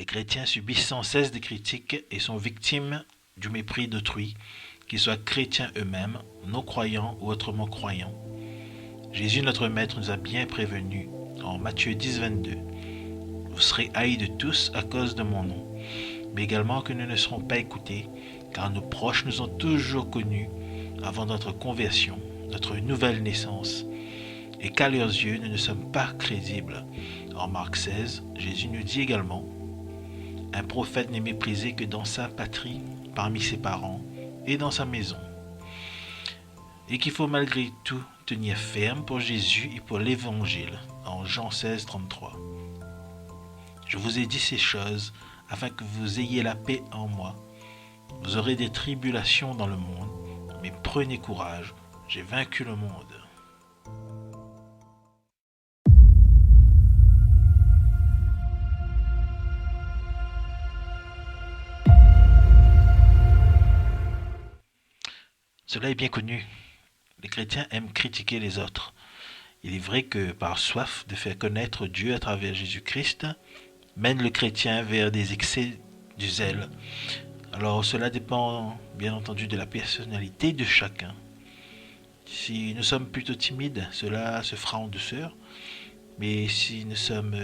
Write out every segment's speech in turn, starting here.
chrétiens subissent sans cesse des critiques et sont victimes du mépris d'autrui, qu'ils soient chrétiens eux-mêmes, non-croyants ou autrement croyants. Jésus, notre Maître, nous a bien prévenus en Matthieu 10, 22. Vous serez haïs de tous à cause de mon nom, mais également que nous ne serons pas écoutés, car nos proches nous ont toujours connus avant notre conversion, notre nouvelle naissance, et qu'à leurs yeux, nous ne sommes pas crédibles. En Marc 16, Jésus nous dit également: un prophète n'est méprisé que dans sa patrie, parmi ses parents et dans sa maison. Et qu'il faut malgré tout tenir ferme pour Jésus et pour l'Évangile, en Jean 16, 33. Je vous ai dit ces choses afin que vous ayez la paix en moi. Vous aurez des tribulations dans le monde, mais prenez courage, j'ai vaincu le monde. Cela est bien connu. Les chrétiens aiment critiquer les autres. Il est vrai que par soif de faire connaître Dieu à travers Jésus-Christ, mène le chrétien vers des excès du zèle. Alors cela dépend bien entendu de la personnalité de chacun. Si nous sommes plutôt timides, cela se fera en douceur. Mais si nous sommes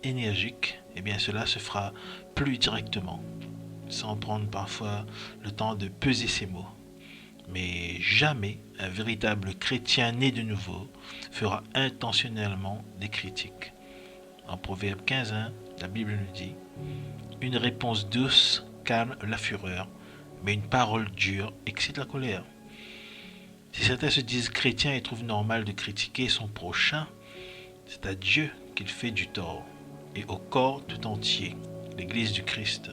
énergiques, eh bien cela se fera plus directement, sans prendre parfois le temps de peser ses mots. Mais jamais un véritable chrétien né de nouveau fera intentionnellement des critiques. En Proverbe 15.1, la Bible nous dit: une réponse douce calme la fureur, mais une parole dure excite la colère. Si certains se disent chrétiens et trouvent normal de critiquer son prochain, c'est à Dieu qu'il fait du tort, et au corps tout entier, l'Église du Christ.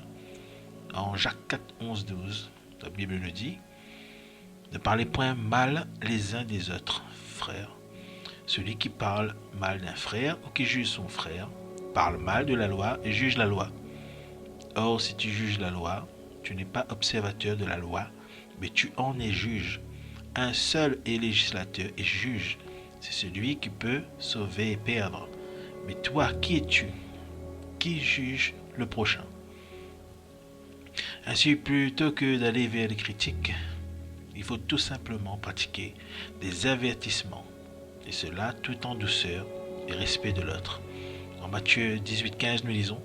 En Jacques 4, 11, 12, la Bible nous dit: ne parlez point mal les uns des autres, frères. Celui qui parle mal d'un frère ou qui juge son frère, parle mal de la loi et juge la loi. Or, si tu juges la loi, tu n'es pas observateur de la loi, mais tu en es juge. Un seul est législateur et juge, c'est celui qui peut sauver et perdre. Mais toi, qui es-tu? Qui juge le prochain? Ainsi, plutôt que d'aller vers les critiques, il faut tout simplement pratiquer des avertissements, et cela tout en douceur et respect de l'autre. En Matthieu 18, 15, nous lisons: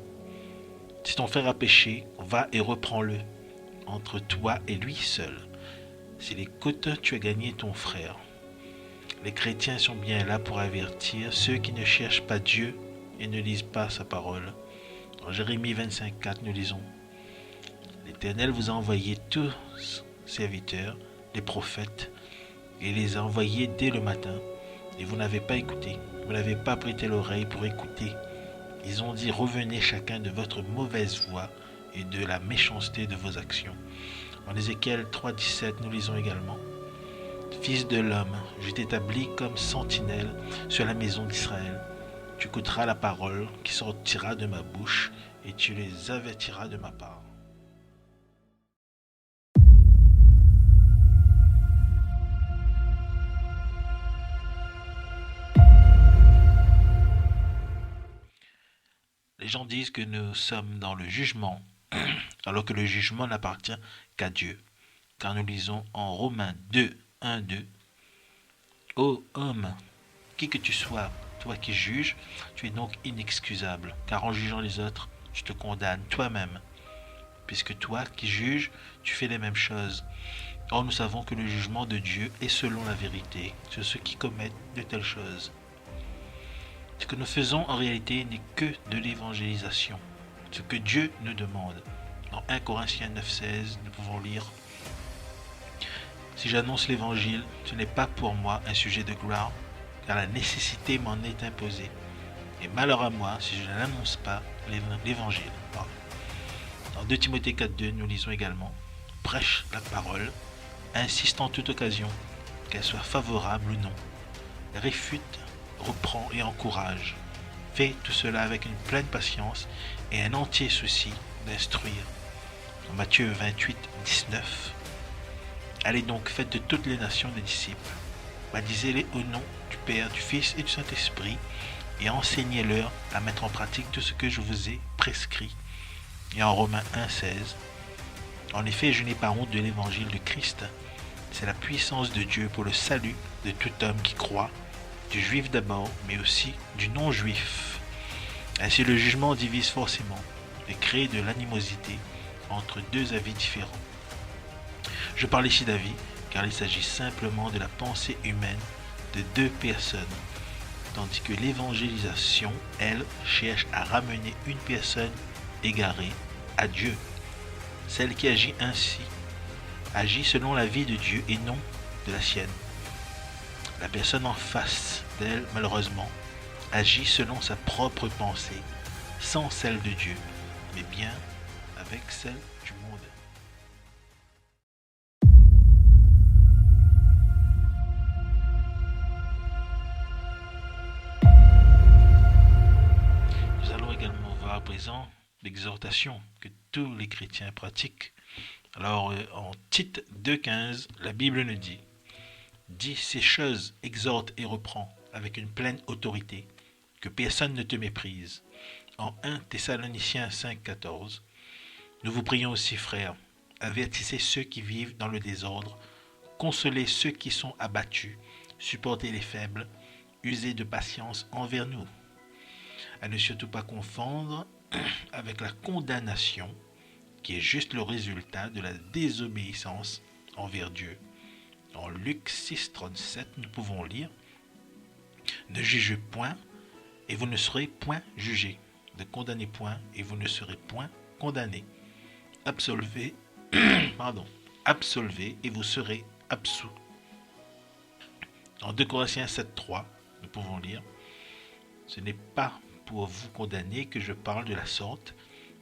si ton frère a péché, va et reprends-le entre toi et lui seul. S'il écoute, tu as gagné ton frère. Les chrétiens sont bien là pour avertir ceux qui ne cherchent pas Dieu et ne lisent pas sa parole. En Jérémie 25, 4, nous lisons: l'Éternel vous a envoyé tous serviteurs, les prophètes, et les a envoyés dès le matin, et vous n'avez pas écouté, vous n'avez pas prêté l'oreille pour écouter. Ils ont dit: revenez chacun de votre mauvaise voie et de la méchanceté de vos actions. En Ézéchiel 3, 17, nous lisons également: fils de l'homme, je t'établis comme sentinelle sur la maison d'Israël. Tu écouteras la parole qui sortira de ma bouche, et tu les avertiras de ma part. Les gens disent que nous sommes dans le jugement, alors que le jugement n'appartient qu'à Dieu. Car nous lisons en Romains 2, 1, 2: ô homme, qui que tu sois, toi qui juges, tu es donc inexcusable, car en jugeant les autres, tu te condamnes toi-même. Puisque toi qui juges, tu fais les mêmes choses. Or nous savons que le jugement de Dieu est selon la vérité sur ceux qui commettent de telles choses. Ce que nous faisons en réalité n'est que de l'évangélisation, ce que Dieu nous demande. Dans 1 Corinthiens 9, 16, nous pouvons lire: si j'annonce l'évangile, ce n'est pas pour moi un sujet de gloire, car la nécessité m'en est imposée. Et malheur à moi si je n'annonce pas l'évangile. Dans 2 Timothée 4, 2, nous lisons également: prêche la parole, insiste en toute occasion, qu'elle soit favorable ou non, réfute, reprend et encourage. Fais tout cela avec une pleine patience et un entier souci d'instruire. Dans Matthieu 28, 19, allez donc, faites de toutes les nations des disciples, baptisez-les au nom du Père, du Fils et du Saint-Esprit, et enseignez-leur à mettre en pratique tout ce que je vous ai prescrit. Et en Romains 1,16, en effet, je n'ai pas honte de l'évangile de Christ. C'est la puissance de Dieu pour le salut de tout homme qui croit, du juif d'abord, mais aussi du non-juif. Ainsi le jugement divise forcément et crée de l'animosité entre deux avis différents. Je parle ici d'avis car il s'agit simplement de la pensée humaine de deux personnes, tandis que l'évangélisation, elle, cherche à ramener une personne égarée à Dieu. Celle qui agit ainsi agit selon la vie de Dieu et non de la sienne. La personne en face d'elle, malheureusement, agit selon sa propre pensée, sans celle de Dieu, mais bien avec celle du monde. Nous allons également voir à présent l'exhortation que tous les chrétiens pratiquent. Alors, en Tite 2,15, la Bible nous dit: dis ces choses, exhorte et reprend avec une pleine autorité, que personne ne te méprise. En 1 Thessaloniciens 5,14, nous vous prions aussi, frères, avertissez ceux qui vivent dans le désordre, consolez ceux qui sont abattus, supportez les faibles, usez de patience envers nous. À ne surtout pas confondre avec la condamnation, qui est juste le résultat de la désobéissance envers Dieu. En Luc 6,37, nous pouvons lire: ne jugez point, et vous ne serez point jugés. Ne condamnez point, et vous ne serez point condamnés. Absolvez, absolvez, et vous serez absous. En 2 Corinthiens 7,3, nous pouvons lire: ce n'est pas pour vous condamner que je parle de la sorte,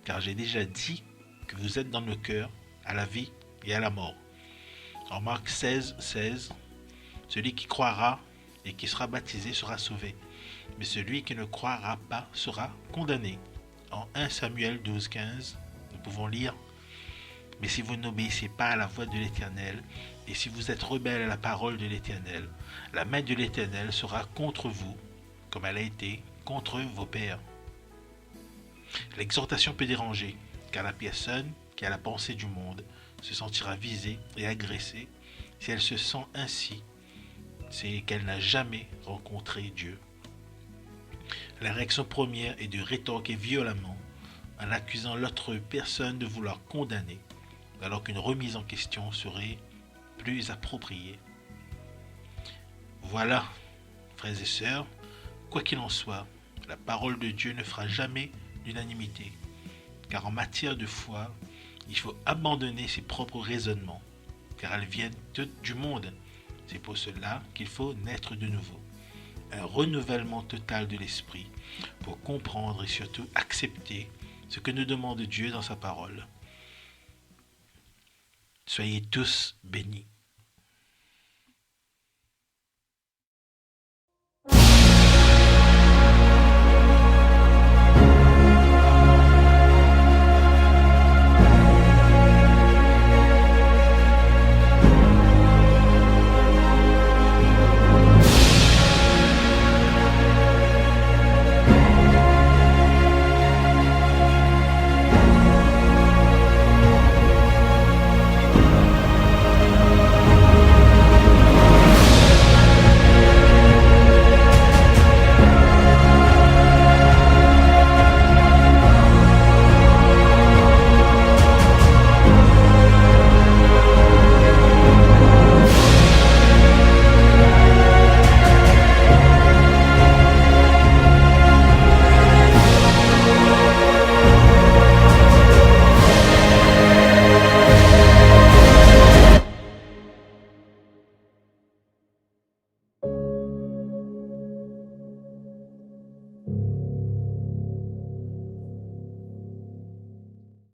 car j'ai déjà dit que vous êtes dans le cœur à la vie et à la mort. En Marc 16,16, celui qui croira et qui sera baptisé sera sauvé, mais celui qui ne croira pas sera condamné. En 1 Samuel 12,15, nous pouvons lire: mais si vous n'obéissez pas à la voix de l'Éternel, et si vous êtes rebelles à la parole de l'Éternel, la main de l'Éternel sera contre vous, comme elle a été contre vos pères. L'exhortation peut déranger, car la personne qui a la pensée du monde se sentira visée et agressée. Si elle se sent ainsi, c'est qu'elle n'a jamais rencontré Dieu. La réaction première est de rétorquer violemment en accusant l'autre personne de vouloir condamner, alors qu'une remise en question serait plus appropriée. Voilà, frères et sœurs, quoi qu'il en soit, la parole de Dieu ne fera jamais l'unanimité, car en matière de foi, il faut abandonner ses propres raisonnements, car elles viennent toutes du monde. C'est pour cela qu'il faut naître de nouveau. Un renouvellement total de l'esprit pour comprendre et surtout accepter ce que nous demande Dieu dans sa parole. Soyez tous bénis.